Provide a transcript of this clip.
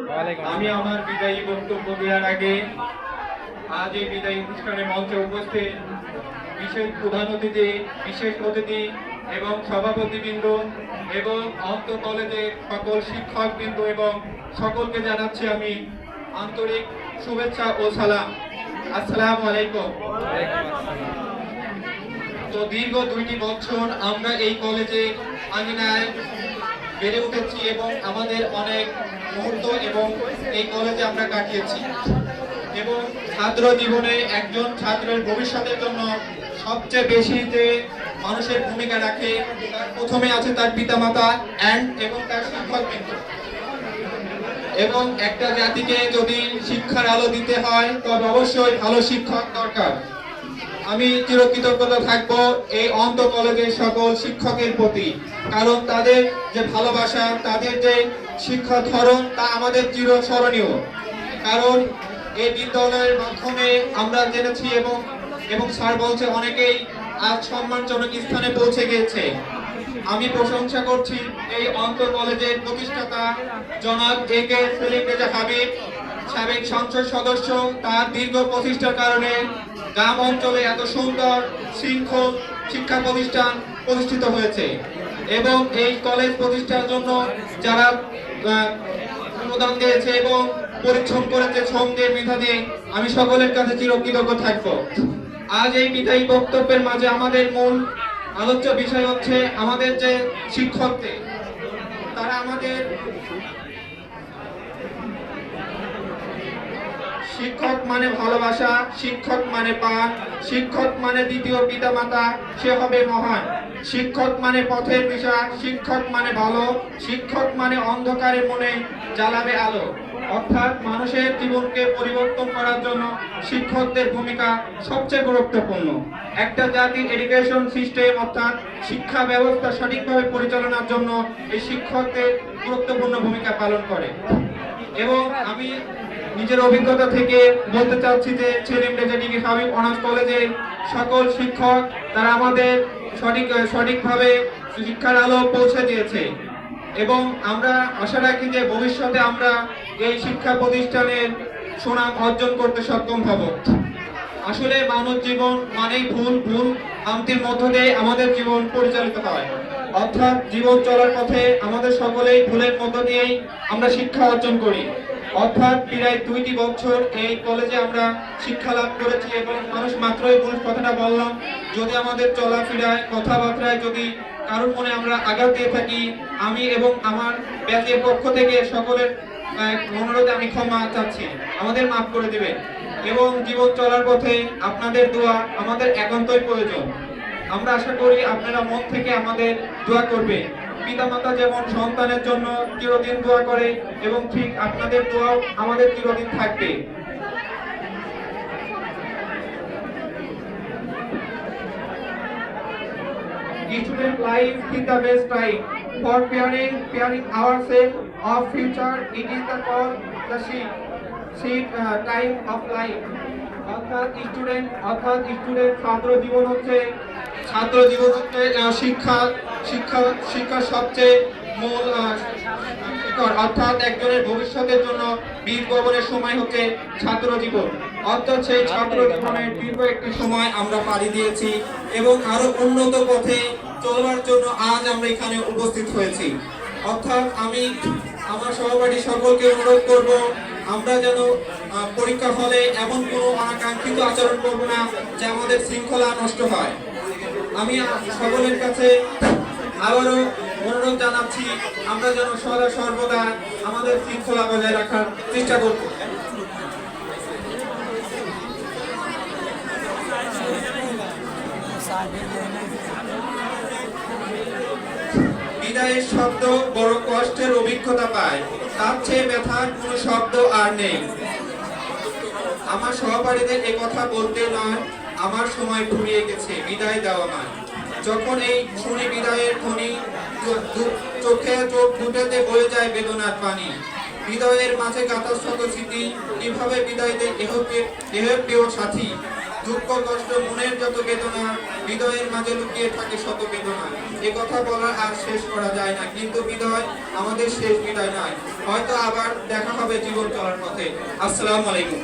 আমি আমার বিদায়ী বক্তব্য দেওয়ার আগে আজ এই বিদায়ী অনুষ্ঠানে মঞ্চে উপস্থিত বিশেষ প্রধান অতিথি, বিশেষ অতিথি এবং সভাপতিবৃন্দ এবং অন্ত কলেজের সকল শিক্ষকবৃন্দ এবং সকলকে জানাচ্ছি আমি আন্তরিক শুভেচ্ছা ও সালাম। আসসালামু আলাইকুম। তো দীর্ঘ 2টি বছর আমরা এই কলেজে আঙিনায় বেড়ে উঠেছি এবং আমাদের অনেক মুহূর্ত এবং এই কলেজে আমরা কাটিয়েছি এবং ছাত্র জীবনে একজন ছাত্রের ভবিষ্যতের জন্য সবচেয়ে বেশি যে মানুষের ভূমিকা রাখে তার প্রথমে আছে তার পিতামাতা এবং তার শিক্ষকবৃন্দ। এবং একটা জাতিকে যদি শিক্ষার আলো দিতে হয় তবে অবশ্যই ভালো শিক্ষক দরকার। আমি চিরকৃতজ্ঞতা থাকবো এই অন্ত কলেজের সকল শিক্ষকের প্রতি, কারণ তাদের যে ভালোবাসা, তাদের যে শিক্ষা ধরন তা আমাদের চিরস্মরণীয়। কারণ এই বিদ্যালয়ের মাধ্যমে আমরা জেনেছি এবং স্যার বলছে অনেকেই আজ সম্মানজনক স্থানে পৌঁছে গিয়েছে। আমি প্রশংসা করছি এই অন্ত কলেজের প্রতিষ্ঠাতা জনাব A.K. সেলিম রেজা হাবিব, সাবেক সংসদ সদস্য। তার দীর্ঘ প্রচেষ্টার কারণে গ্রাম অঞ্চলে এত সুন্দর শৃঙ্খল শিক্ষা প্রতিষ্ঠান প্রতিষ্ঠিত হয়েছে এবং এই কলেজ প্রতিষ্ঠার জন্য যারা অনুদান দিয়েছে এবং পরিশ্রম করেছে শ্রম দিয়ে, মেধা দিয়ে, আমি সকলের কাছে চিরকৃতজ্ঞ থাকবো। আজ এই বিদায়ী বক্তব্যের মাঝে আমাদের মূল আলোচ্য বিষয় হচ্ছে আমাদের যে শিক্ষকদের, তারা আমাদের শিক্ষক মানে ভালোবাসা, শিক্ষক মানে পাঠ, শিক্ষক মানে দ্বিতীয় পিতামাতা, সে হবে মহান। শিক্ষক মানে পথের দিশা, শিক্ষক মানে ভালো, শিক্ষক মানে অন্ধকারে মনে জ্বালাবে আলো। অর্থাৎ মানুষের জীবনকে পরিবর্তন করার জন্য শিক্ষকদের ভূমিকা সবচেয়ে গুরুত্বপূর্ণ। একটা জাতির এডুকেশন সিস্টেম অর্থাৎ শিক্ষা ব্যবস্থা সঠিকভাবে পরিচালনার জন্য এই শিক্ষকদের গুরুত্বপূর্ণ ভূমিকা পালন করে। এবং আমি নিজের অভিজ্ঞতা থেকে বলতে চাচ্ছি যে সেলিম রেজা ডিগ্রি হাবিব অনার্স কলেজের সকল শিক্ষক তারা আমাদের সঠিকভাবে শিক্ষার আলো পৌঁছে দিয়েছে এবং আমরা আশা রাখি যে ভবিষ্যতে আমরা এই শিক্ষা প্রতিষ্ঠানের সুনাম অর্জন করতে সক্ষম হব। আসলে মানব জীবন মানেই ভুল ভ্রান্তির মধ্য দিয়ে আমাদের জীবন পরিচালিত হয়। অর্থাৎ জীবন চলার পথে আমাদের সকলেই ভুলের মধ্য দিয়েই আমরা শিক্ষা অর্জন করি। অর্থাৎ প্রায় 2টি বছর এই কলেজে আমরা শিক্ষা লাভ করেছি এবং মানুষ মাত্রই ভুল কথাটা বললাম। যদি আমাদের চলাফেরায় কথাবার্তায় যদি কারোর মনে আমরা আঘাত দিয়ে থাকি, আমি এবং আমার ব্যাচের পক্ষ থেকে সকলের অনুরোধে আমি ক্ষমা চাচ্ছি, আমাদের মাফ করে দিবেন। এবং জীবন চলার পথে আপনাদের দোয়া আমাদের একান্তই প্রয়োজন। আমরা আশা করি আপনারা মন থেকে আমাদের দোয়া করবেন। পিতামাতা যেমন সন্তানের জন্য চিরদিন দোয়া করে এবং ঠিক আপনাদের দোয়াও আমাদের চিরদিন থাকবে। Student life is the best time for preparing ourselves of future. It is the call the sheet time of life. অর্থাৎ স্টুডেন্ট ছাত্র জীবন হচ্ছে শিক্ষা সবচেয়ে মূল শিকড়। অর্থাৎ একজনের ভবিষ্যতের জন্য বীজ বপনের সময় হচ্ছে ছাত্র জীবন। অর্থাৎ সেই ছাত্র জীবনের দীর্ঘ একটি সময় আমরা পাড়ি দিয়েছি এবং আরো উন্নত পথে চলবার জন্য আজ আমরা এখানে উপস্থিত হয়েছি। অর্থাৎ আমি আমার সহপাঠী সকলকে অনুরোধ করব, আমরা যেন পরীক্ষা হলে এমন কোনো অনাকাঙ্ক্ষিত আচরণ করব না যে আমাদের শৃঙ্খলা নষ্ট হয়। আমি সকলের কাছে আবারও অনুরোধ জানাচ্ছি, আমরা যেন সদা সর্বদা আমাদের শৃঙ্খলা বজায় রাখার চেষ্টা করব। বিদায়ের শব্দ বড় কষ্টের অভিজ্ঞতা পায়, তার চেয়ে ব্যথার কোনো শব্দ আর নেই। আমার সহপাঠীদের এ কথা বলতে নয়, আমার সময় ফুরিয়ে গেছে, বিদায় দেওয়া নয়। যখন এই শুনি বিদায়ের ধ্বনি, চোখে চোখ দুটাতে বয়ে যায় বেদনার পানি। হৃদয়ের মাঝে গাঁথা শত স্মৃতি, কিভাবে বিদায় দেয় এহ প্রিয় সাথী। দুঃখ কষ্ট মনের যত বেদনা, হৃদয়ের মাঝে লুকিয়ে থাকে শত বেদনা। এ কথা বলার আর শেষ করা যায় না, কিন্তু বিদায় আমাদের শেষ বিদায় নয়, হয়তো আবার দেখা হবে জীবন চলার পথে। আসসালামু আলাইকুম।